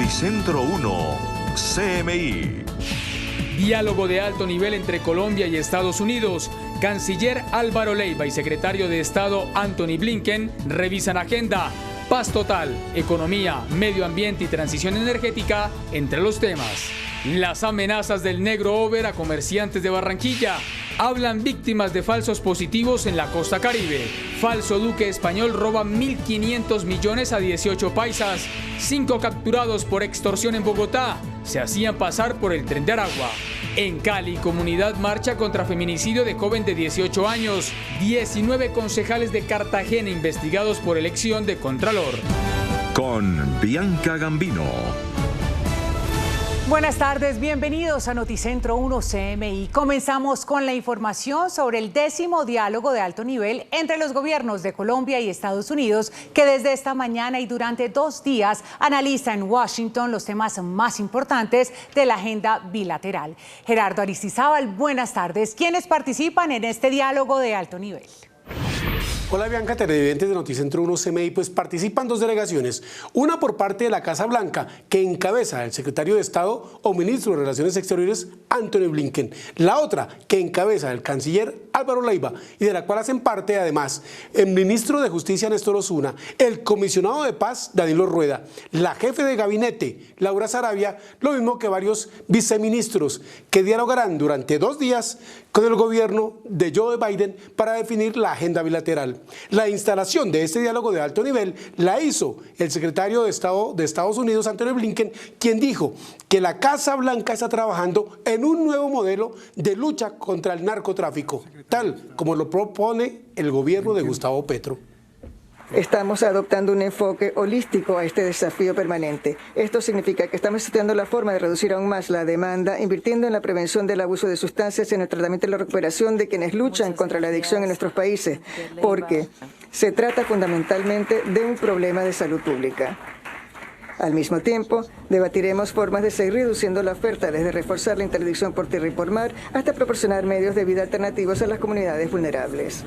Noticentro 1, CMI. Diálogo de alto nivel entre Colombia y Estados Unidos. Canciller Álvaro Leiva y secretario de Estado Antony Blinken revisan agenda. Paz total, economía, medio ambiente y transición energética entre los temas. Las amenazas del negro Over a comerciantes de Barranquilla. Hablan víctimas de falsos positivos en la costa Caribe. Falso duque español roba 1.500 millones a 18 paisas. 5 capturados por extorsión en Bogotá. Se hacían pasar por el Tren de Aragua. En Cali, comunidad marcha contra feminicidio de joven de 18 años. 19 concejales de Cartagena investigados por elección de Contralor. Con Bianca Gambino. Buenas tardes, bienvenidos a Noticentro 1 CMI. Comenzamos con la información sobre el 10º diálogo de alto nivel entre los gobiernos de Colombia y Estados Unidos, que desde esta mañana y durante 2 días analiza en Washington los temas más importantes de la agenda bilateral. Gerardo Aristizábal, buenas tardes. ¿Quiénes participan en este diálogo de alto nivel? Hola Bianca, televidentes de Noticentro 1 CMI, pues participan 2 delegaciones, una por parte de la Casa Blanca, que encabeza el secretario de Estado o ministro de Relaciones Exteriores, Antony Blinken, la otra que encabeza el canciller Álvaro Leiva, y de la cual hacen parte además el ministro de Justicia Néstor Osuna, el comisionado de Paz Danilo Rueda, la jefe de gabinete Laura Sarabia, lo mismo que varios viceministros que dialogarán durante 2 días con el gobierno de Joe Biden para definir la agenda bilateral. La instalación de este diálogo de alto nivel la hizo el secretario de Estado de Estados Unidos, Antony Blinken, quien dijo que la Casa Blanca está trabajando en un nuevo modelo de lucha contra el narcotráfico, tal como lo propone el gobierno de Gustavo Petro. Estamos adoptando un enfoque holístico a este desafío permanente. Esto significa que estamos estudiando la forma de reducir aún más la demanda, invirtiendo en la prevención del abuso de sustancias, en el tratamiento y la recuperación de quienes luchan contra la adicción en nuestros países, porque se trata fundamentalmente de un problema de salud pública. Al mismo tiempo, debatiremos formas de seguir reduciendo la oferta, desde reforzar la interdicción por tierra y por mar hasta proporcionar medios de vida alternativos a las comunidades vulnerables.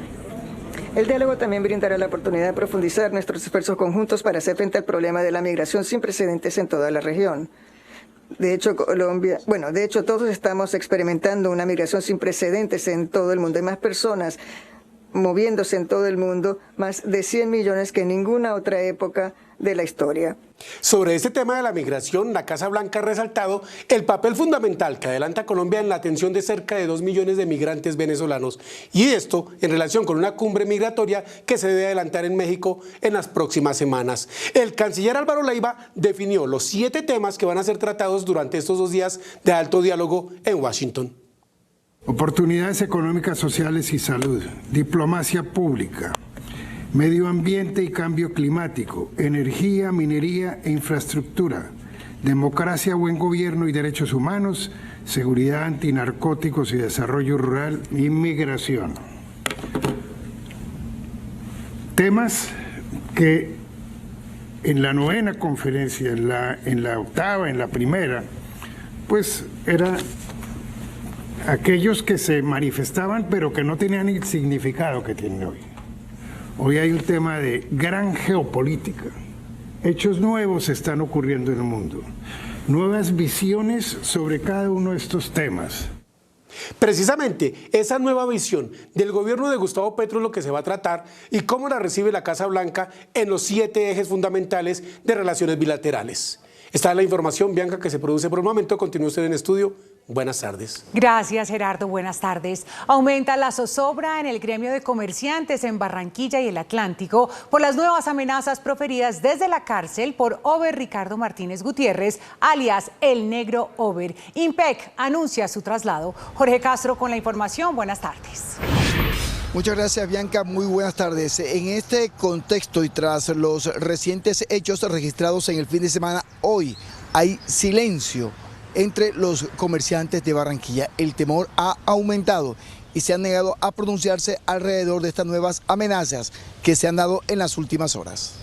El diálogo también brindará la oportunidad de profundizar nuestros esfuerzos conjuntos para hacer frente al problema de la migración sin precedentes en toda la región. De hecho, todos estamos experimentando una migración sin precedentes en todo el mundo. Hay más personas moviéndose en todo el mundo, más de 100 millones que en ninguna otra época de la historia. Sobre este tema de la migración, la Casa Blanca ha resaltado el papel fundamental que adelanta Colombia en la atención de cerca de 2 millones de migrantes venezolanos, y esto en relación con una cumbre migratoria que se debe adelantar en México en las próximas semanas. El canciller Álvaro Leiva definió los 7 temas que van a ser tratados durante estos 2 días de alto diálogo en Washington. Oportunidades económicas, sociales y salud, diplomacia pública, medio ambiente y cambio climático, energía, minería e infraestructura, democracia, buen gobierno y derechos humanos, seguridad, antinarcóticos y desarrollo rural, inmigración. Temas que en la 9ª conferencia, en la 8ª, en la primera, pues eran aquellos que se manifestaban pero que no tenían el significado que tienen hoy. Hoy hay un tema de gran geopolítica. Hechos nuevos están ocurriendo en el mundo. Nuevas visiones sobre cada uno de estos temas. Precisamente esa nueva visión del gobierno de Gustavo Petro es lo que se va a tratar y cómo la recibe la Casa Blanca en los 7 ejes fundamentales de relaciones bilaterales. Esta es la información, Bianca, que se produce por el momento. Continúe usted en estudio. Buenas tardes. Gracias, Gerardo. Buenas tardes. Aumenta la zozobra en el gremio de comerciantes en Barranquilla y el Atlántico por las nuevas amenazas proferidas desde la cárcel por Over Ricardo Martínez Gutiérrez, alias El Negro Over. IMPEC anuncia su traslado. Jorge Castro con la información. Buenas tardes. Muchas gracias, Bianca. Muy buenas tardes. En este contexto y tras los recientes hechos registrados en el fin de semana, hoy hay silencio entre los comerciantes de Barranquilla. El temor ha aumentado y se han negado a pronunciarse alrededor de estas nuevas amenazas que se han dado en las últimas horas.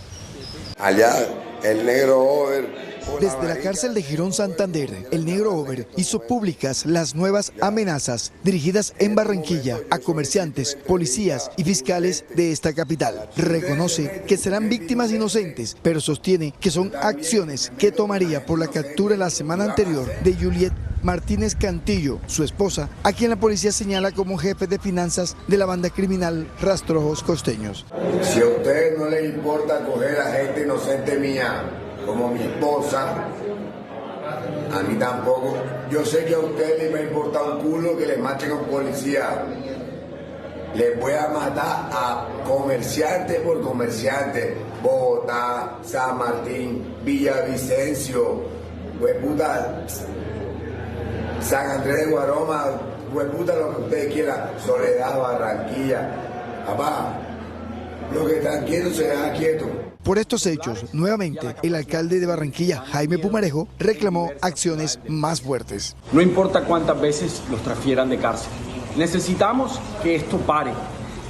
Allá el Negro Over Desde la cárcel de Girón Santander, el negro Over hizo públicas las nuevas amenazas dirigidas en Barranquilla a comerciantes, policías y fiscales de esta capital. Reconoce que serán víctimas inocentes, pero sostiene que son acciones que tomaría por la captura la semana anterior de Juliet Martínez Cantillo, su esposa, a quien la policía señala como jefe de finanzas de la banda criminal Rastrojos Costeños. Si a ustedes no les importa coger a gente inocente mía, como mi esposa, a mí tampoco. Yo sé que a ustedes les va a importar un culo que les maten a un policía. Les voy a matar a comerciante por comerciante. Bogotá, San Martín, Villavicencio, hueputa, San Andrés de Guaroma, hueputa, lo que ustedes quieran, Soledad, Barranquilla. Papá, lo que están quietos se deja quieto. Por estos hechos, nuevamente, el alcalde de Barranquilla, Jaime Pumarejo, reclamó acciones más fuertes. No importa cuántas veces los transfieran de cárcel. Necesitamos que esto pare,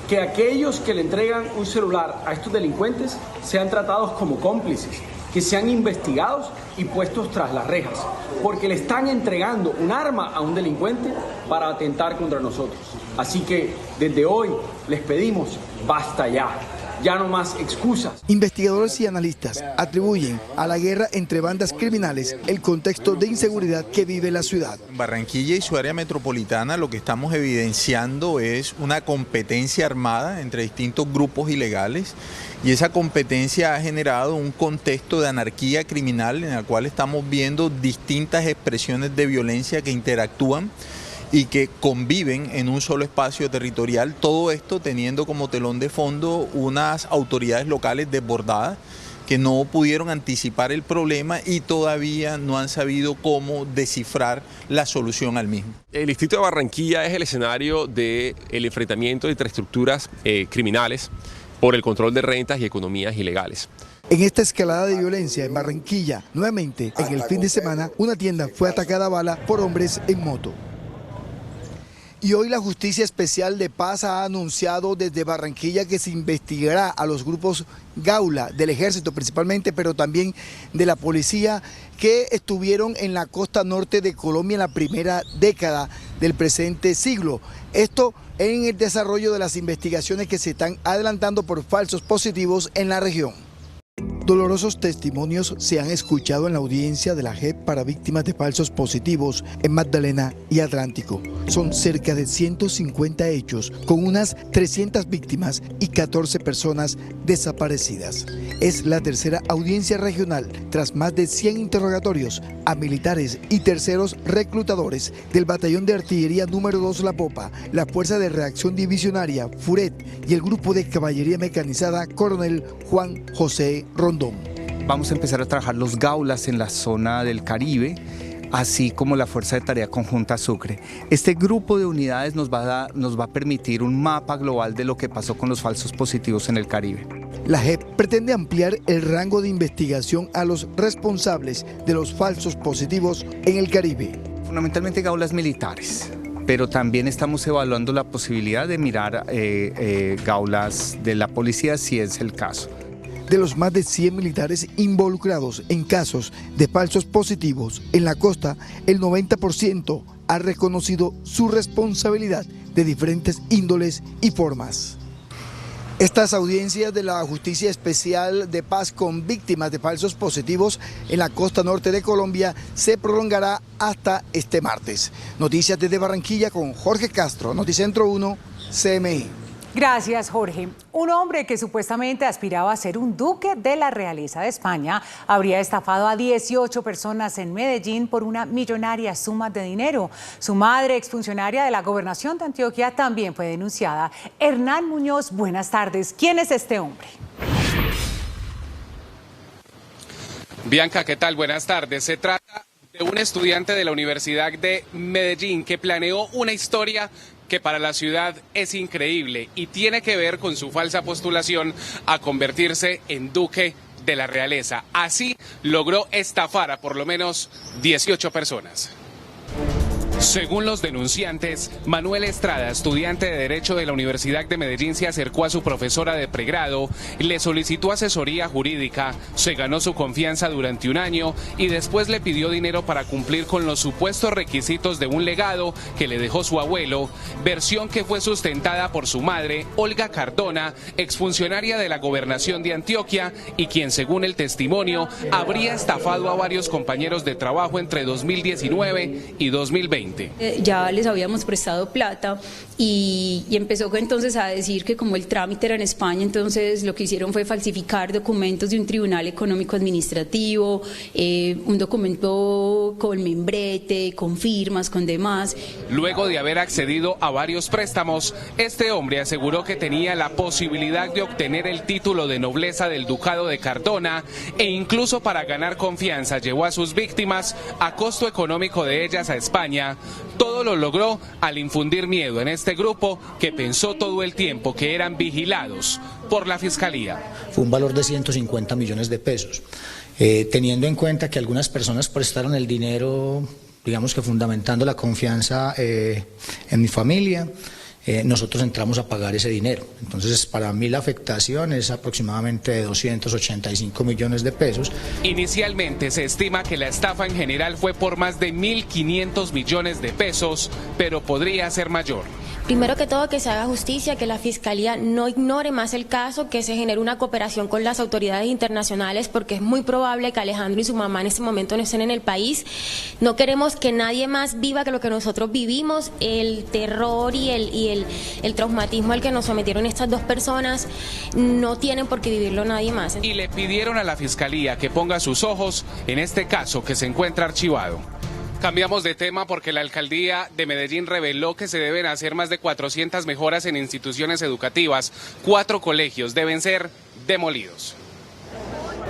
que aquellos que le entregan un celular a estos delincuentes sean tratados como cómplices, que sean investigados y puestos tras las rejas, porque le están entregando un arma a un delincuente para atentar contra nosotros. Así que desde hoy les pedimos, basta ya. Ya no más excusas. Investigadores y analistas atribuyen a la guerra entre bandas criminales el contexto de inseguridad que vive la ciudad. En Barranquilla y su área metropolitana lo que estamos evidenciando es una competencia armada entre distintos grupos ilegales y esa competencia ha generado un contexto de anarquía criminal en el cual estamos viendo distintas expresiones de violencia que interactúan y que conviven en un solo espacio territorial, todo esto teniendo como telón de fondo unas autoridades locales desbordadas que no pudieron anticipar el problema y todavía no han sabido cómo descifrar la solución al mismo. El distrito de Barranquilla es el escenario del enfrentamiento entre estructuras criminales por el control de rentas y economías ilegales. En esta escalada de violencia en Barranquilla, nuevamente en el fin de semana, una tienda fue atacada a bala por hombres en moto. Y hoy la Justicia Especial de Paz ha anunciado desde Barranquilla que se investigará a los grupos Gaula del Ejército principalmente, pero también de la policía que estuvieron en la costa norte de Colombia en la primera década del presente siglo. Esto en el desarrollo de las investigaciones que se están adelantando por falsos positivos en la región. Dolorosos testimonios se han escuchado en la audiencia de la JEP para víctimas de falsos positivos en Magdalena y Atlántico. Son cerca de 150 hechos con unas 300 víctimas y 14 personas desaparecidas. Es la tercera audiencia regional tras más de 100 interrogatorios a militares y terceros reclutadores del Batallón de Artillería número 2 La Popa, la Fuerza de Reacción Divisionaria FURET y el Grupo de Caballería Mecanizada Coronel Juan José Rondón. Vamos a empezar a trabajar los Gaulas en la zona del Caribe, así como la Fuerza de Tarea Conjunta Sucre. Este grupo de unidades nos va a permitir un mapa global de lo que pasó con los falsos positivos en el Caribe. La JEP pretende ampliar el rango de investigación a los responsables de los falsos positivos en el Caribe. Fundamentalmente Gaulas militares, pero también estamos evaluando la posibilidad de mirar Gaulas de la policía si es el caso. De los más de 100 militares involucrados en casos de falsos positivos en la costa, el 90% ha reconocido su responsabilidad de diferentes índoles y formas. Estas audiencias de la Justicia Especial de Paz con víctimas de falsos positivos en la costa norte de Colombia se prolongará hasta este martes. Noticias desde Barranquilla con Jorge Castro, Noticentro 1, CMI. Gracias, Jorge. Un hombre que supuestamente aspiraba a ser un duque de la realeza de España habría estafado a 18 personas en Medellín por una millonaria suma de dinero. Su madre, exfuncionaria de la Gobernación de Antioquia, también fue denunciada. Hernán Muñoz, buenas tardes. ¿Quién es este hombre? Bianca, ¿qué tal? Buenas tardes. Se trata de un estudiante de la Universidad de Medellín que planeó una historia que para la ciudad es increíble y tiene que ver con su falsa postulación a convertirse en duque de la realeza. Así logró estafar a por lo menos 18 personas. Según los denunciantes, Manuel Estrada, estudiante de Derecho de la Universidad de Medellín, se acercó a su profesora de pregrado, le solicitó asesoría jurídica, se ganó su confianza durante un año y después le pidió dinero para cumplir con los supuestos requisitos de un legado que le dejó su abuelo, versión que fue sustentada por su madre, Olga Cardona, exfuncionaria de la Gobernación de Antioquia y quien, según el testimonio, habría estafado a varios compañeros de trabajo entre 2019 y 2020. Ya les habíamos prestado plata y empezó entonces a decir que como el trámite era en España, entonces lo que hicieron fue falsificar documentos de un tribunal económico administrativo, un documento con membrete, con firmas, con demás. Luego de haber accedido a varios préstamos, este hombre aseguró que tenía la posibilidad de obtener el título de nobleza del Ducado de Cardona e incluso para ganar confianza llevó a sus víctimas a costo económico de ellas a España. Todo lo logró al infundir miedo en este grupo que pensó todo el tiempo que eran vigilados por la Fiscalía. Fue un valor de 150 millones de pesos, teniendo en cuenta que algunas personas prestaron el dinero, digamos que fundamentando la confianza en mi familia. Nosotros entramos a pagar ese dinero. Entonces, para mí la afectación es aproximadamente de 285 millones de pesos. Inicialmente se estima que la estafa en general fue por más de 1.500 millones de pesos, pero podría ser mayor. Primero que todo, que se haga justicia, que la Fiscalía no ignore más el caso, que se genere una cooperación con las autoridades internacionales, porque es muy probable que Alejandro y su mamá en este momento no estén en el país. No queremos que nadie más viva que lo que nosotros vivimos, el terror y el traumatismo al que nos sometieron estas dos personas, no tienen por qué vivirlo nadie más. Y le pidieron a la Fiscalía que ponga sus ojos en este caso que se encuentra archivado. Cambiamos de tema porque la alcaldía de Medellín reveló que se deben hacer más de 400 mejoras en instituciones educativas. 4 colegios deben ser demolidos.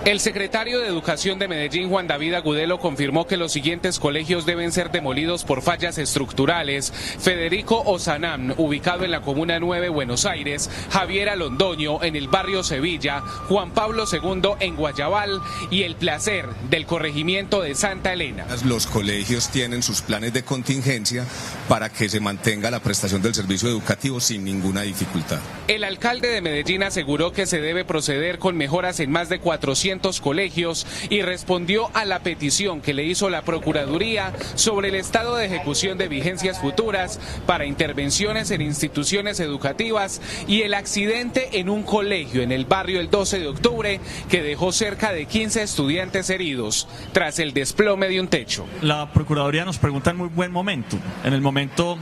El secretario de Educación de Medellín, Juan David Agudelo, confirmó que los siguientes colegios deben ser demolidos por fallas estructurales: Federico Ozanam, ubicado en la Comuna 9, Buenos Aires; Javiera Londoño, en el barrio Sevilla; Juan Pablo II, en Guayabal; y El Placer, del corregimiento de Santa Elena. Los colegios tienen sus planes de contingencia para que se mantenga la prestación del servicio educativo sin ninguna dificultad. El alcalde de Medellín aseguró que se debe proceder con mejoras en más de 400 colegios y respondió a la petición que le hizo la Procuraduría sobre el estado de ejecución de vigencias futuras para intervenciones en instituciones educativas y el accidente en un colegio en el barrio el 12 de octubre que dejó cerca de 15 estudiantes heridos tras el desplome de un techo. La Procuraduría nos pregunta en muy buen momento, en el momento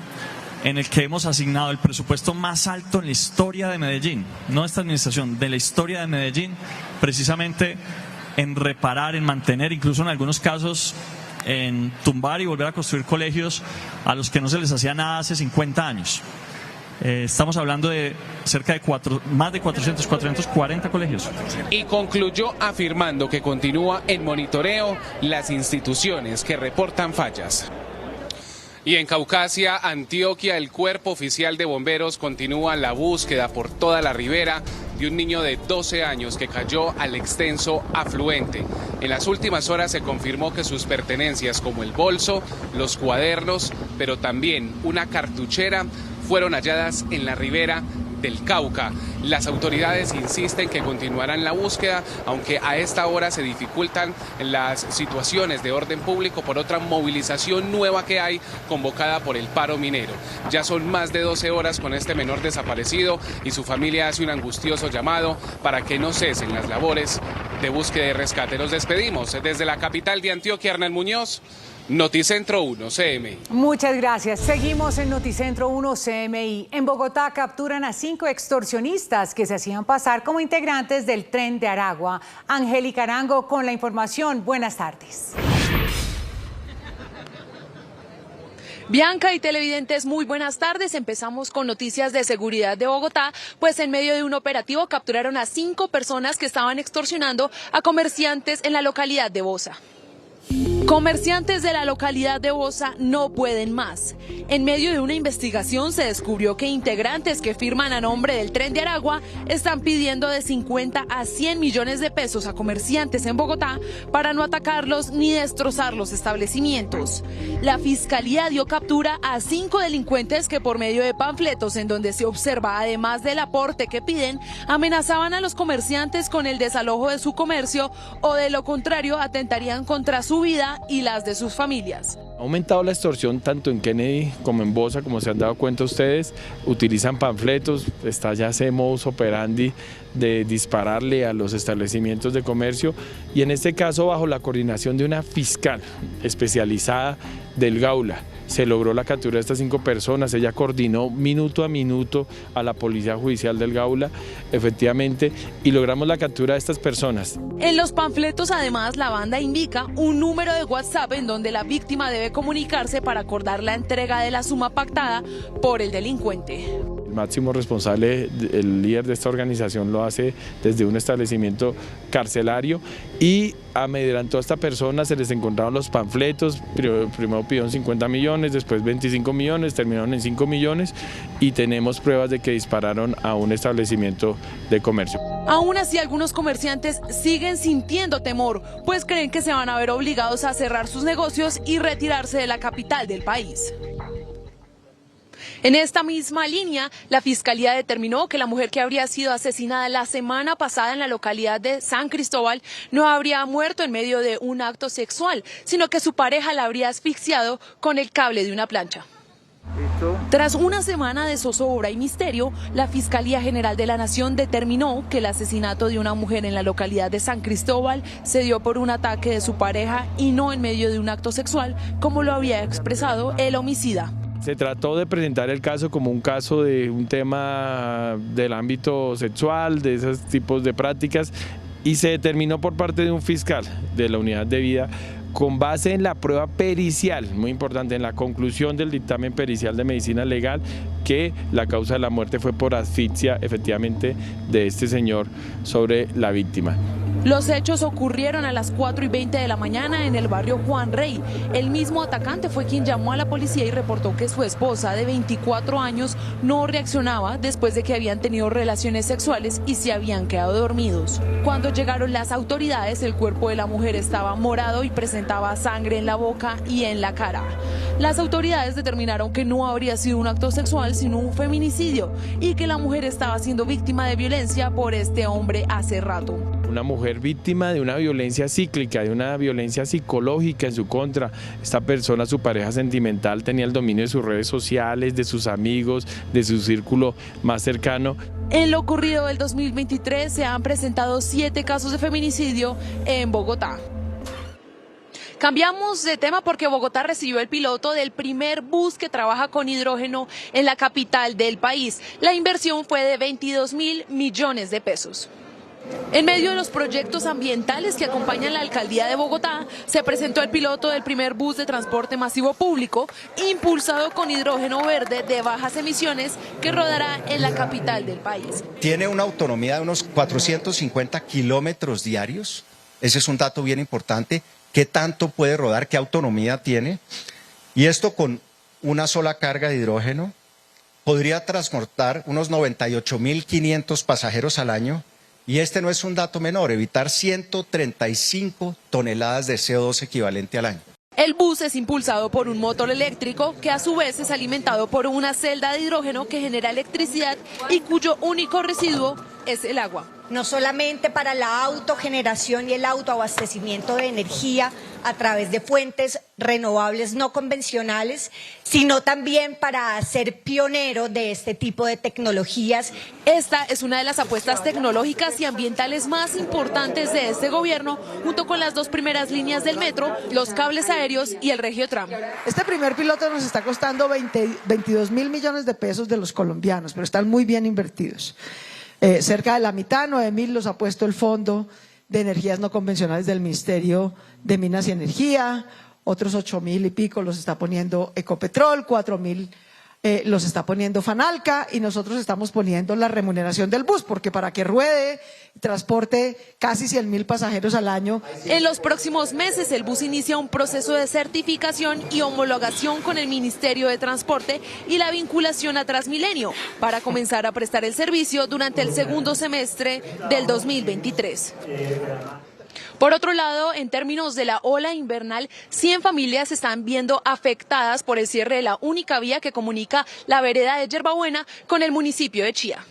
en el que hemos asignado el presupuesto más alto en la historia de Medellín, no de esta administración, de la historia de Medellín, precisamente en reparar, en mantener, incluso en algunos casos en tumbar y volver a construir colegios a los que no se les hacía nada hace 50 años. Estamos hablando de cerca de más de 440 colegios. Y concluyó afirmando que continúa en monitoreo las instituciones que reportan fallas. Y en Caucasia, Antioquia, el Cuerpo Oficial de Bomberos continúa la búsqueda por toda la ribera de un niño de 12 años que cayó al extenso afluente. En las últimas horas se confirmó que sus pertenencias, como el bolso, los cuadernos, pero también una cartuchera, fueron halladas en la ribera del Cauca. Las autoridades insisten que continuarán la búsqueda, aunque a esta hora se dificultan las situaciones de orden público por otra movilización nueva que hay convocada por el paro minero. Ya son más de 12 horas con este menor desaparecido y su familia hace un angustioso llamado para que no cesen las labores de búsqueda y rescate. Nos despedimos desde la capital de Antioquia, Hernán Muñoz, Noticentro 1 CMI. Muchas gracias. Seguimos en Noticentro 1 CMI. En Bogotá capturan a 5 extorsionistas que se hacían pasar como integrantes del Tren de Aragua. Angélica Arango con la información. Buenas tardes. Bianca y televidentes, muy buenas tardes. Empezamos con noticias de seguridad de Bogotá, pues en medio de un operativo capturaron a 5 personas que estaban extorsionando a comerciantes en la localidad de Bosa. Comerciantes de la localidad de Bosa no pueden más. En medio de una investigación se descubrió que integrantes que firman a nombre del Tren de Aragua están pidiendo de 50 a 100 millones de pesos a comerciantes en Bogotá para no atacarlos ni destrozar los establecimientos. La Fiscalía dio captura a 5 delincuentes que por medio de panfletos en donde se observa además del aporte que piden, amenazaban a los comerciantes con el desalojo de su comercio o de lo contrario atentarían contra su vida y las de sus familias. Ha aumentado la extorsión tanto en Kennedy como en Bosa, como se han dado cuenta ustedes, utilizan panfletos, está ya ese modus operandi de dispararle a los establecimientos de comercio y en este caso bajo la coordinación de una fiscal especializada del Gaula. Se logró la captura de estas 5 personas, ella coordinó minuto a minuto a la Policía Judicial del Gaula, efectivamente, y logramos la captura de estas personas. En los panfletos además la banda indica un número de WhatsApp en donde la víctima debe comunicarse para acordar la entrega de la suma pactada por el delincuente. El máximo responsable, el líder de esta organización, lo hace desde un establecimiento carcelario y amedrentó a esta persona, se les encontraron los panfletos, primero pidieron 50 millones, después 25 millones, terminaron en 5 millones y tenemos pruebas de que dispararon a un establecimiento de comercio. Aún así, algunos comerciantes siguen sintiendo temor, pues creen que se van a ver obligados a cerrar sus negocios y retirarse de la capital del país. En esta misma línea, la Fiscalía determinó que la mujer que habría sido asesinada la semana pasada en la localidad de San Cristóbal no habría muerto en medio de un acto sexual, sino que su pareja la habría asfixiado con el cable de una plancha. Tras una semana de zozobra y misterio, la Fiscalía General de la Nación determinó que el asesinato de una mujer en la localidad de San Cristóbal se dio por un ataque de su pareja y no en medio de un acto sexual, como lo había expresado el homicida. Se trató de presentar el caso como un caso de un tema del ámbito sexual, de esos tipos de prácticas, y se determinó por parte de un fiscal de la unidad de vida, con base en la prueba pericial, muy importante, en la conclusión del dictamen pericial de medicina legal, que la causa de la muerte fue por asfixia, efectivamente, de este señor sobre la víctima. Los hechos ocurrieron a las 4:20 de la mañana en el barrio Juan Rey. El mismo atacante fue quien llamó a la policía y reportó que su esposa de 24 años no reaccionaba después de que habían tenido relaciones sexuales y se habían quedado dormidos. Cuando llegaron las autoridades, el cuerpo de la mujer estaba morado y presentaba sangre en la boca y en la cara. Las autoridades determinaron que no habría sido un acto sexual, sino un feminicidio, y que la mujer estaba siendo víctima de violencia por este hombre hace rato. Una mujer víctima de una violencia cíclica, de una violencia psicológica en su contra. Esta persona, su pareja sentimental, tenía el dominio de sus redes sociales, de sus amigos, de su círculo más cercano. En lo ocurrido del 2023 se han presentado 7 casos de feminicidio en Bogotá. Cambiamos de tema porque Bogotá recibió el piloto del primer bus que trabaja con hidrógeno en la capital del país. La inversión fue de 22.000 millones de pesos. En medio de los proyectos ambientales que acompañan la alcaldía de Bogotá, se presentó el piloto del primer bus de transporte masivo público, impulsado con hidrógeno verde de bajas emisiones, que rodará en la capital del país. Tiene una autonomía de unos 450 kilómetros diarios. Ese es un dato bien importante. ¿Qué tanto puede rodar? ¿Qué autonomía tiene? Y esto con una sola carga de hidrógeno podría transportar unos 98.500 pasajeros al año. Y este no es un dato menor, evitar 135 toneladas de CO2 equivalente al año. El bus es impulsado por un motor eléctrico que a su vez es alimentado por una celda de hidrógeno que genera electricidad y cuyo único residuo es el agua. No solamente para la autogeneración y el autoabastecimiento de energía a través de fuentes renovables no convencionales, sino también para ser pionero de este tipo de tecnologías. Esta es una de las apuestas tecnológicas y ambientales más importantes de este gobierno, junto con las 2 primeras líneas del metro, los cables aéreos y el Regiotram. Este primer piloto nos está costando 22.000 millones de pesos de los colombianos, pero están muy bien invertidos. Cerca de la mitad, 9.000 los ha puesto el Fondo de Energías No Convencionales del Ministerio de Minas y Energía, otros 8.000 y pico los está poniendo Ecopetrol, 4.000 los está poniendo Fanalca y nosotros estamos poniendo la remuneración del bus, porque para que ruede y transporte casi 100.000 pasajeros al año. En los próximos meses el bus inicia un proceso de certificación y homologación con el Ministerio de Transporte y la vinculación a Transmilenio para comenzar a prestar el servicio durante el segundo semestre del 2023. Por otro lado, en términos de la ola invernal, 100 familias se están viendo afectadas por el cierre de la única vía que comunica la vereda de Yerbabuena con el municipio de Chía.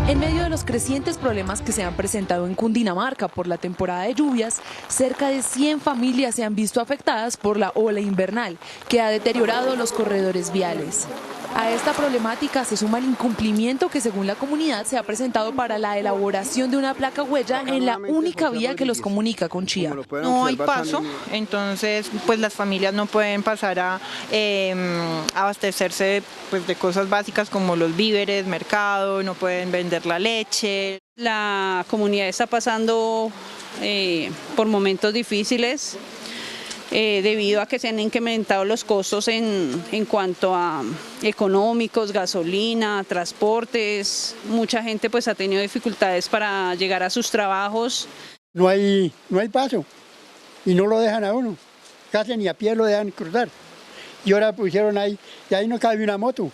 En medio de los crecientes problemas que se han presentado en Cundinamarca por la temporada de lluvias, cerca de 100 familias se han visto afectadas por la ola invernal, que ha deteriorado los corredores viales. A esta problemática se suma el incumplimiento que, según la comunidad, se ha presentado para la elaboración de una placa huella en la única vía que los comunica con Chía. No hay paso, entonces pues las familias no pueden pasar a abastecerse pues, de cosas básicas como los víveres, mercado, no pueden vender la leche. La comunidad está pasando por momentos difíciles. Debido a que se han incrementado los costos en cuanto a económicos, gasolina, transportes. Mucha gente pues ha tenido dificultades para llegar a sus trabajos. No hay paso y no lo dejan a uno, casi ni a pie lo dejan cruzar. Y ahora pusieron ahí, y ahí no cabe una moto.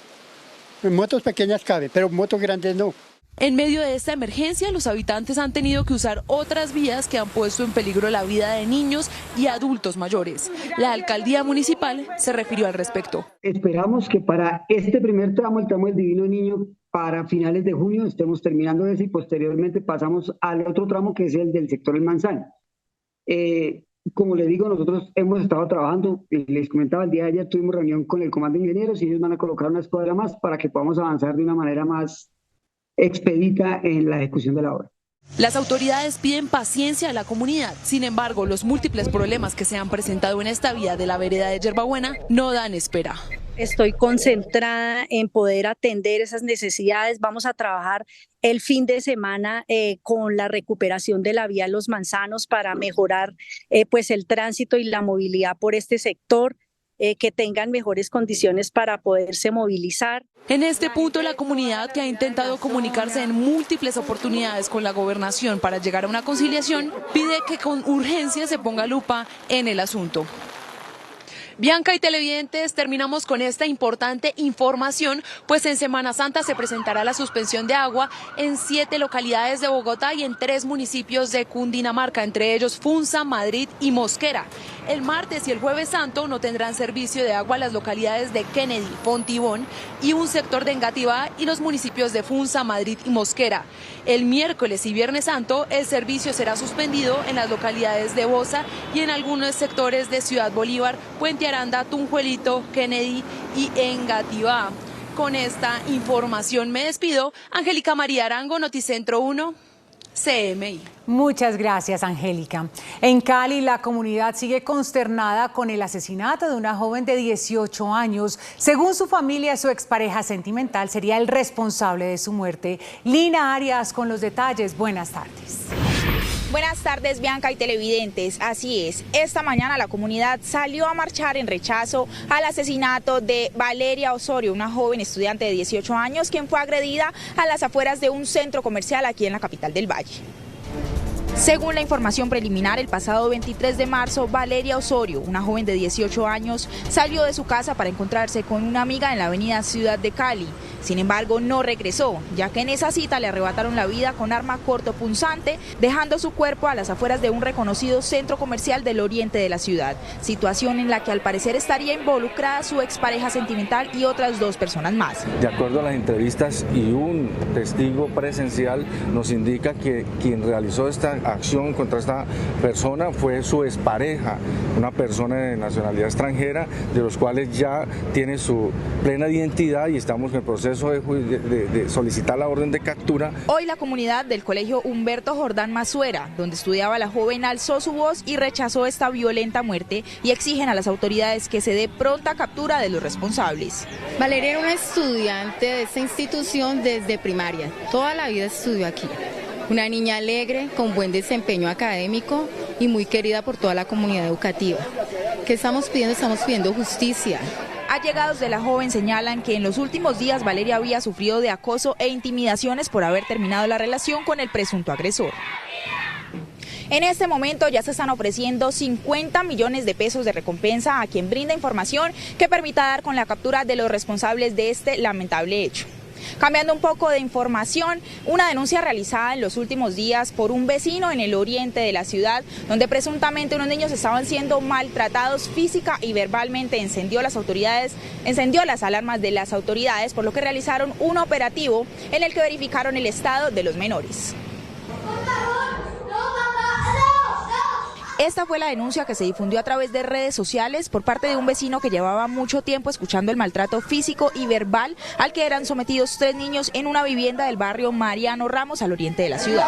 En motos pequeñas cabe, pero motos grandes no. En medio de esta emergencia, los habitantes han tenido que usar otras vías que han puesto en peligro la vida de niños y adultos mayores. La alcaldía municipal se refirió al respecto. Esperamos que para este primer tramo, el tramo del Divino Niño, para finales de junio estemos terminando eso y posteriormente pasamos al otro tramo que es el del sector El Manzano. Como les digo, nosotros hemos estado trabajando, les comentaba, el día de ayer tuvimos reunión con el comando de ingenieros y ellos van a colocar una escuadra más para que podamos avanzar de una manera más expedita en la ejecución de la obra. Las autoridades piden paciencia a la comunidad. Sin embargo, los múltiples problemas que se han presentado en esta vía de la vereda de Yerbabuena no dan espera. Estoy concentrada en poder atender esas necesidades. Vamos a trabajar el fin de semana con la recuperación de la vía Los Manzanos para mejorar pues el tránsito y la movilidad por este sector. Que tengan mejores condiciones para poderse movilizar. En este punto, la comunidad, que ha intentado comunicarse en múltiples oportunidades con la gobernación para llegar a una conciliación, pide que con urgencia se ponga lupa en el asunto. Bianca y televidentes, terminamos con esta importante información, pues en Semana Santa se presentará la suspensión de agua en 7 localidades de Bogotá y en 3 municipios de Cundinamarca, entre ellos Funza, Madrid y Mosquera. El martes y el Jueves Santo no tendrán servicio de agua las localidades de Kennedy, Fontibón y un sector de Engativá y los municipios de Funza, Madrid y Mosquera. El miércoles y Viernes Santo el servicio será suspendido en las localidades de Bosa y en algunos sectores de Ciudad Bolívar, Puente Aranda, Tunjuelito, Kennedy y Engativá. Con esta información me despido. Angélica María Arango, Noticentro 1. CMI. Muchas gracias, Angélica. En Cali, la comunidad sigue consternada con el asesinato de una joven de 18 años. Según su familia, su expareja sentimental sería el responsable de su muerte. Lina Arias con los detalles. Buenas tardes. Buenas tardes, Bianca y televidentes. Así es, esta mañana la comunidad salió a marchar en rechazo al asesinato de Valeria Osorio, una joven estudiante de 18 años, quien fue agredida a las afueras de un centro comercial aquí en la capital del Valle. Según la información preliminar, el pasado 23 de marzo, Valeria Osorio, una joven de 18 años, salió de su casa para encontrarse con una amiga en la avenida Ciudad de Cali. Sin embargo, no regresó, ya que en esa cita le arrebataron la vida con arma cortopunzante, dejando su cuerpo a las afueras de un reconocido centro comercial del oriente de la ciudad. Situación en la que al parecer estaría involucrada su expareja sentimental y otras 2 personas más. De acuerdo a las entrevistas y un testigo presencial nos indica que quien realizó esta acción contra esta persona fue su expareja, una persona de nacionalidad extranjera, de los cuales ya tiene su plena identidad y estamos en el proceso de solicitar la orden de captura. Hoy la comunidad del colegio Humberto Jordán Masuera, donde estudiaba la joven, alzó su voz y rechazó esta violenta muerte y exigen a las autoridades que se dé pronta captura de los responsables. Valeria era una estudiante de esta institución desde primaria, toda la vida estudió aquí. una niña alegre, con buen desempeño académico y muy querida por toda la comunidad educativa. ¿Qué estamos pidiendo? Estamos pidiendo justicia. Allegados de la joven señalan que en los últimos días Valeria había sufrido de acoso e intimidaciones por haber terminado la relación con el presunto agresor. En este momento ya se están ofreciendo 50 millones de pesos de recompensa a quien brinda información que permita dar con la captura de los responsables de este lamentable hecho. Cambiando un poco de información, una denuncia realizada en los últimos días por un vecino en el oriente de la ciudad, donde presuntamente unos niños estaban siendo maltratados física y verbalmente, encendió las alarmas de las autoridades, por lo que realizaron un operativo en el que verificaron el estado de los menores. Esta fue la denuncia que se difundió a través de redes sociales por parte de un vecino que llevaba mucho tiempo escuchando el maltrato físico y verbal al que eran sometidos 3 niños en una vivienda del barrio Mariano Ramos al oriente de la ciudad.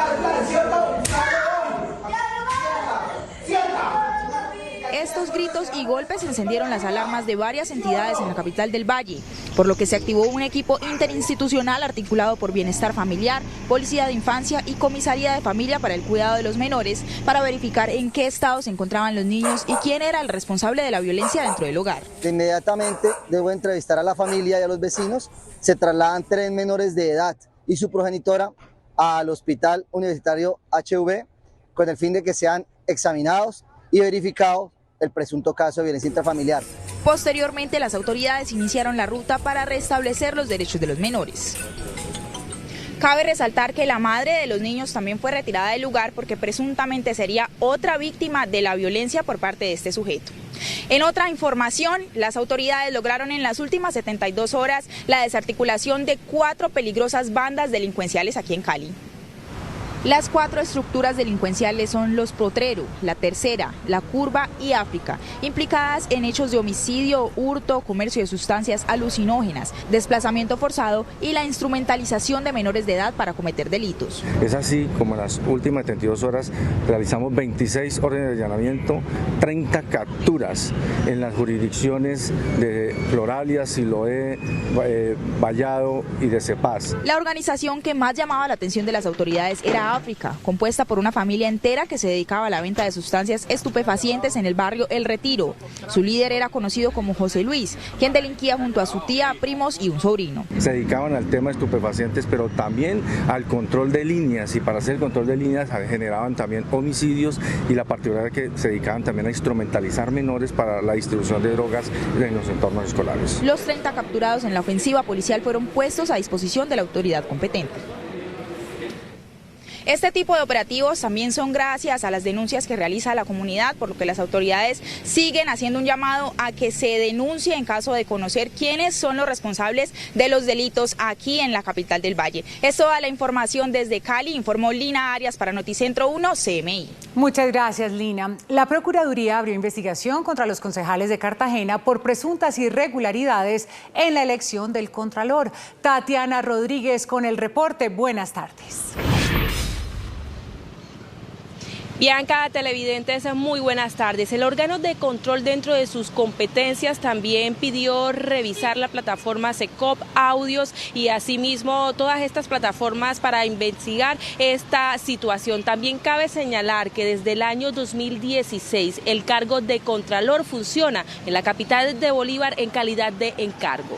Estos gritos y golpes encendieron las alarmas de varias entidades en la capital del Valle, por lo que se activó un equipo interinstitucional articulado por Bienestar Familiar, Policía de Infancia y Comisaría de Familia para el cuidado de los menores para verificar en qué estado se encontraban los niños y quién era el responsable de la violencia dentro del hogar. Inmediatamente debo entrevistar a la familia y a los vecinos. Se trasladan 3 menores de edad y su progenitora al Hospital Universitario HV con el fin de que sean examinados y verificados el presunto caso de violencia intrafamiliar. Posteriormente, las autoridades iniciaron la ruta para restablecer los derechos de los menores. Cabe resaltar que la madre de los niños también fue retirada del lugar porque presuntamente sería otra víctima de la violencia por parte de este sujeto. En otra información, las autoridades lograron en las últimas 72 horas la desarticulación de 4 peligrosas bandas delincuenciales aquí en Cali. Las 4 estructuras delincuenciales son Los Potrero, La Tercera, La Curva y África, implicadas en hechos de homicidio, hurto, comercio de sustancias alucinógenas, desplazamiento forzado y la instrumentalización de menores de edad para cometer delitos. Es así como en las últimas 72 horas realizamos 26 órdenes de allanamiento, 30 capturas en las jurisdicciones de Floralia, Siloé, Vallado y de Cepaz. La organización que más llamaba la atención de las autoridades era África, compuesta por una familia entera que se dedicaba a la venta de sustancias estupefacientes en el barrio El Retiro. Su líder era conocido como José Luis, quien delinquía junto a su tía, primos y un sobrino. Se dedicaban al tema de estupefacientes, pero también al control de líneas, y para hacer el control de líneas generaban también homicidios, y la particularidad que se dedicaban también a instrumentalizar menores para la distribución de drogas en los entornos escolares. Los 30 capturados en la ofensiva policial fueron puestos a disposición de la autoridad competente. Este tipo de operativos también son gracias a las denuncias que realiza la comunidad, por lo que las autoridades siguen haciendo un llamado a que se denuncie en caso de conocer quiénes son los responsables de los delitos aquí en la capital del Valle. Es toda la información desde Cali, informó Lina Arias para Noticentro 1 CMI. Muchas gracias, Lina. La Procuraduría abrió investigación contra los concejales de Cartagena por presuntas irregularidades en la elección del Contralor. Tatiana Rodríguez con el reporte. Buenas tardes. Bianca, televidentes, muy buenas tardes. El órgano de control, dentro de sus competencias, también pidió revisar la plataforma SECOP Audios y asimismo todas estas plataformas para investigar esta situación. También cabe señalar que desde el año 2016 el cargo de Contralor funciona en la capital de Bolívar en calidad de encargo.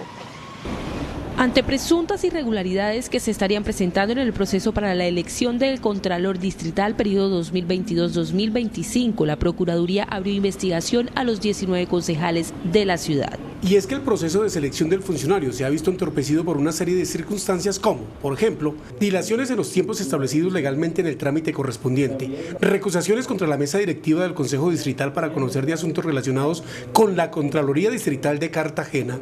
Ante presuntas irregularidades que se estarían presentando en el proceso para la elección del Contralor Distrital periodo 2022-2025, la Procuraduría abrió investigación a los 19 concejales de la ciudad. Y es que el proceso de selección del funcionario se ha visto entorpecido por una serie de circunstancias como, por ejemplo, dilaciones en los tiempos establecidos legalmente en el trámite correspondiente, recusaciones contra la mesa directiva del Consejo Distrital para conocer de asuntos relacionados con la Contraloría Distrital de Cartagena,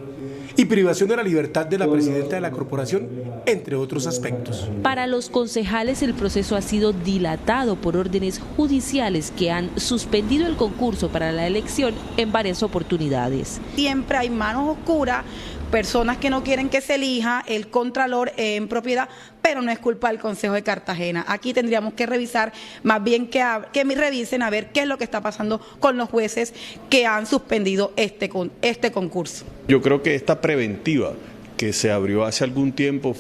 y privación de la libertad de la presidenta de la corporación, entre otros aspectos. Para los concejales el proceso ha sido dilatado por órdenes judiciales que han suspendido el concurso para la elección en varias oportunidades. Siempre hay manos oscuras, personas que no quieren que se elija el Contralor en propiedad, pero no es culpa del Consejo de Cartagena. Aquí tendríamos que revisar, más bien que me revisen a ver qué es lo que está pasando con los jueces que han suspendido este concurso. Yo creo que esta preventiva que se abrió hace algún tiempo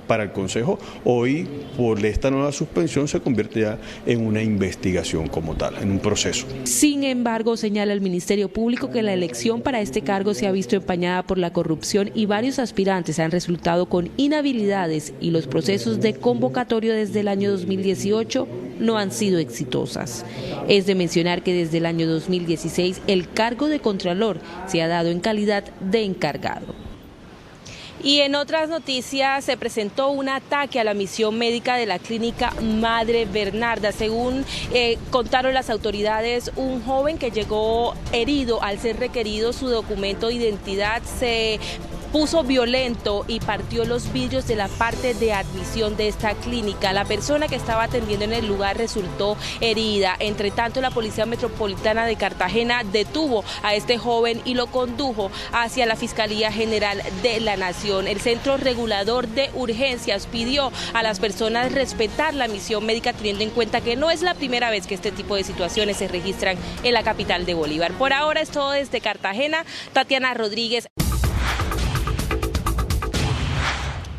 para el Consejo, hoy por esta nueva suspensión se convierte ya en una investigación como tal, en un proceso. Sin embargo, señala el Ministerio Público que la elección para este cargo se ha visto empañada por la corrupción y varios aspirantes han resultado con inhabilidades y los procesos de convocatoria desde el año 2018 no han sido exitosas. Es de mencionar que desde el año 2016 el cargo de Contralor se ha dado en calidad de encargado. Y en otras noticias se presentó un ataque a la misión médica de la clínica Madre Bernarda. Según contaron las autoridades, un joven que llegó herido al ser requerido su documento de identidad se puso violento y partió los vidrios de la parte de admisión de esta clínica. La persona que estaba atendiendo en el lugar resultó herida. Entre tanto, la Policía Metropolitana de Cartagena detuvo a este joven y lo condujo hacia la Fiscalía General de la Nación. El Centro Regulador de Urgencias pidió a las personas respetar la misión médica, teniendo en cuenta que no es la primera vez que este tipo de situaciones se registran en la capital de Bolívar. Por ahora es todo desde Cartagena. Tatiana Rodríguez.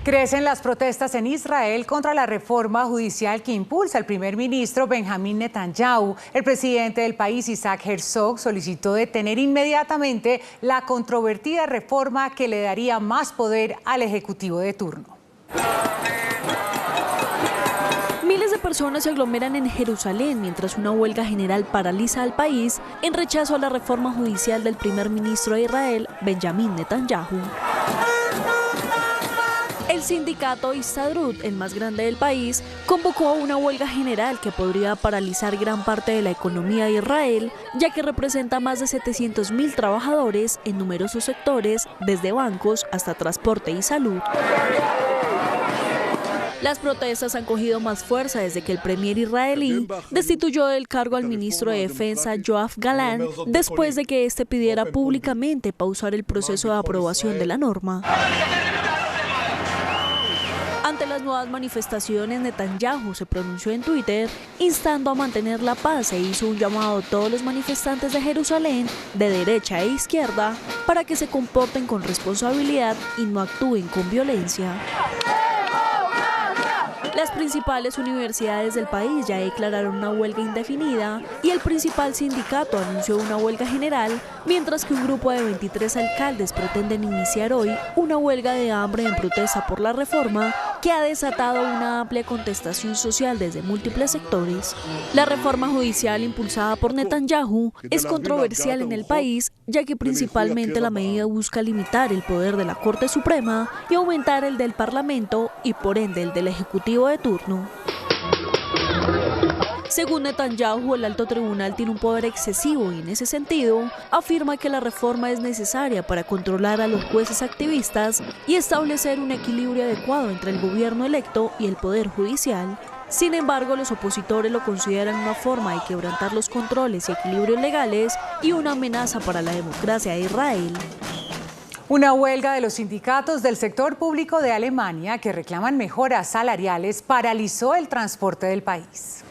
Crecen las protestas en Israel contra la reforma judicial que impulsa el primer ministro Benjamín Netanyahu. El presidente del país, Isaac Herzog, solicitó detener inmediatamente la controvertida reforma que le daría más poder al ejecutivo de turno. Miles de personas se aglomeran en Jerusalén mientras una huelga general paraliza al país en rechazo a la reforma judicial del primer ministro de Israel, Benjamín Netanyahu. El sindicato Histadrut, el más grande del país, convocó a una huelga general que podría paralizar gran parte de la economía de Israel, ya que representa más de 700.000 trabajadores en numerosos sectores, desde bancos hasta transporte y salud. Las protestas han cogido más fuerza desde que el premier israelí destituyó del cargo al ministro de Defensa Yoav Galán después de que este pidiera públicamente pausar el proceso de aprobación de la norma. Ante las nuevas manifestaciones, Netanyahu se pronunció en Twitter instando a mantener la paz e hizo un llamado a todos los manifestantes de Jerusalén, de derecha e izquierda, para que se comporten con responsabilidad y no actúen con violencia. Las principales universidades del país ya declararon una huelga indefinida y el principal sindicato anunció una huelga general, mientras que un grupo de 23 alcaldes pretenden iniciar hoy una huelga de hambre en protesta por la reforma que ha desatado una amplia contestación social desde múltiples sectores. La reforma judicial impulsada por Netanyahu es controversial en el país, ya que principalmente la medida busca limitar el poder de la Corte Suprema y aumentar el del Parlamento y por ende el del Ejecutivo de turno. Según Netanyahu, el alto tribunal tiene un poder excesivo y en ese sentido afirma que la reforma es necesaria para controlar a los jueces activistas y establecer un equilibrio adecuado entre el gobierno electo y el poder judicial. Sin embargo, los opositores lo consideran una forma de quebrantar los controles y equilibrios legales y una amenaza para la democracia de Israel. Una huelga de los sindicatos del sector público de Alemania que reclaman mejoras salariales paralizó el transporte del país.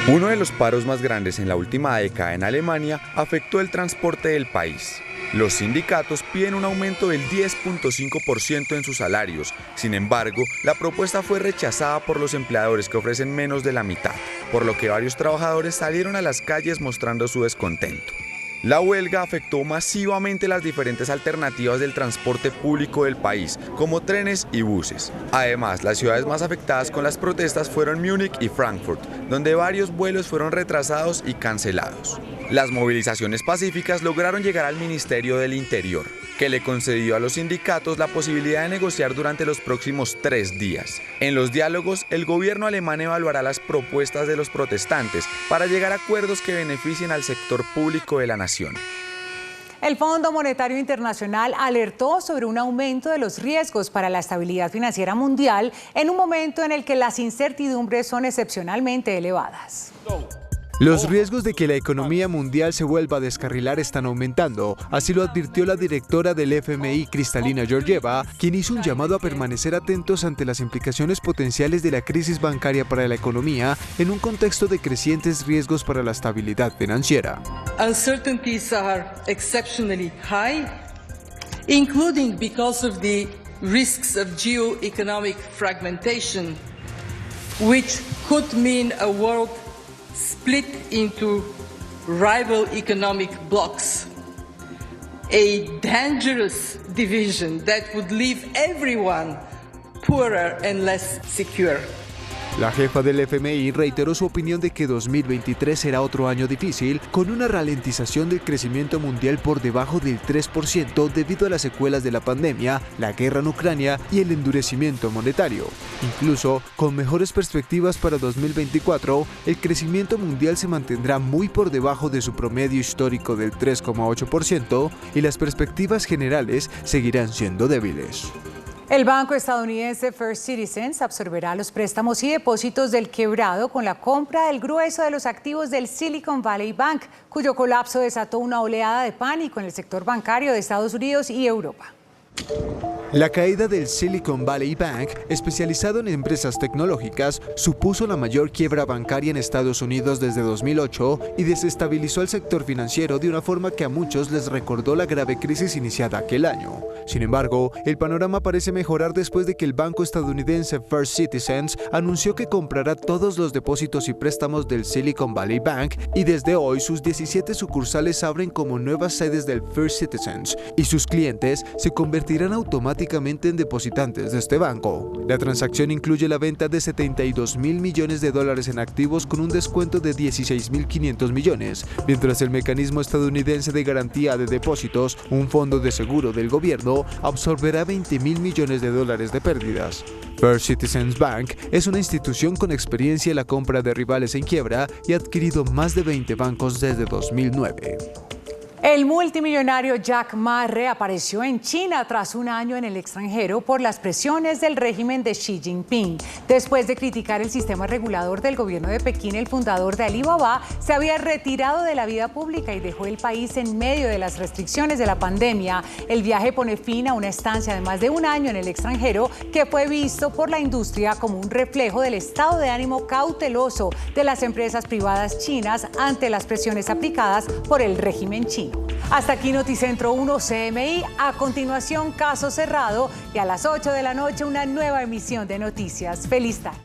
Uno de los paros más grandes en la última década en Alemania afectó el transporte del país. Los sindicatos piden un aumento del 10.5% en sus salarios. Sin embargo, la propuesta fue rechazada por los empleadores que ofrecen menos de la mitad, por lo que varios trabajadores salieron a las calles mostrando su descontento. La huelga afectó masivamente las diferentes alternativas del transporte público del país, como trenes y buses. Además, las ciudades más afectadas con las protestas fueron Múnich y Frankfurt, donde varios vuelos fueron retrasados y cancelados. Las movilizaciones pacíficas lograron llegar al Ministerio del Interior, que le concedió a los sindicatos la posibilidad de negociar durante los próximos 3 días. En los diálogos, el gobierno alemán evaluará las propuestas de los protestantes para llegar a acuerdos que beneficien al sector público de la nación. El Fondo Monetario Internacional alertó sobre un aumento de los riesgos para la estabilidad financiera mundial en un momento en el que las incertidumbres son excepcionalmente elevadas. Los riesgos de que la economía mundial se vuelva a descarrilar están aumentando, así lo advirtió la directora del FMI, Kristalina Georgieva, quien hizo un llamado a permanecer atentos ante las implicaciones potenciales de la crisis bancaria para la economía en un contexto de crecientes riesgos para la estabilidad financiera. Uncertainties are exceptionally high. including because of the risks of geo-economic fragmentation, which could mean a world split into rival economic blocs, a dangerous division that would leave everyone poorer and less secure. La jefa del FMI reiteró su opinión de que 2023 será otro año difícil, con una ralentización del crecimiento mundial por debajo del 3% debido a las secuelas de la pandemia, la guerra en Ucrania y el endurecimiento monetario. Incluso, con mejores perspectivas para 2024, el crecimiento mundial se mantendrá muy por debajo de su promedio histórico del 3,8% y las perspectivas generales seguirán siendo débiles. El banco estadounidense First Citizens absorberá los préstamos y depósitos del quebrado con la compra del grueso de los activos del Silicon Valley Bank, cuyo colapso desató una oleada de pánico en el sector bancario de Estados Unidos y Europa. La caída del Silicon Valley Bank, especializado en empresas tecnológicas, supuso la mayor quiebra bancaria en Estados Unidos desde 2008 y desestabilizó el sector financiero de una forma que a muchos les recordó la grave crisis iniciada aquel año. Sin embargo, el panorama parece mejorar después de que el banco estadounidense First Citizens anunció que comprará todos los depósitos y préstamos del Silicon Valley Bank y desde hoy sus 17 sucursales abren como nuevas sedes del First Citizens y sus clientes se convertirán automáticamente en depositantes de este banco. La transacción incluye la venta de $72.000 millones en activos con un descuento de $16.500 millones, mientras el mecanismo estadounidense de garantía de depósitos, un fondo de seguro del gobierno, absorberá $20.000 millones de pérdidas. First Citizens Bank es una institución con experiencia en la compra de rivales en quiebra y ha adquirido más de 20 bancos desde 2009. El multimillonario Jack Ma reapareció en China tras un año en el extranjero por las presiones del régimen de Xi Jinping. Después de criticar el sistema regulador del gobierno de Pekín, el fundador de Alibaba se había retirado de la vida pública y dejó el país en medio de las restricciones de la pandemia. El viaje pone fin a una estancia de más de un año en el extranjero que fue visto por la industria como un reflejo del estado de ánimo cauteloso de las empresas privadas chinas ante las presiones aplicadas por el régimen chino. Hasta aquí Noticentro 1 CMI. A continuación, Caso Cerrado y a las 8 de la noche una nueva emisión de noticias. Feliz tarde.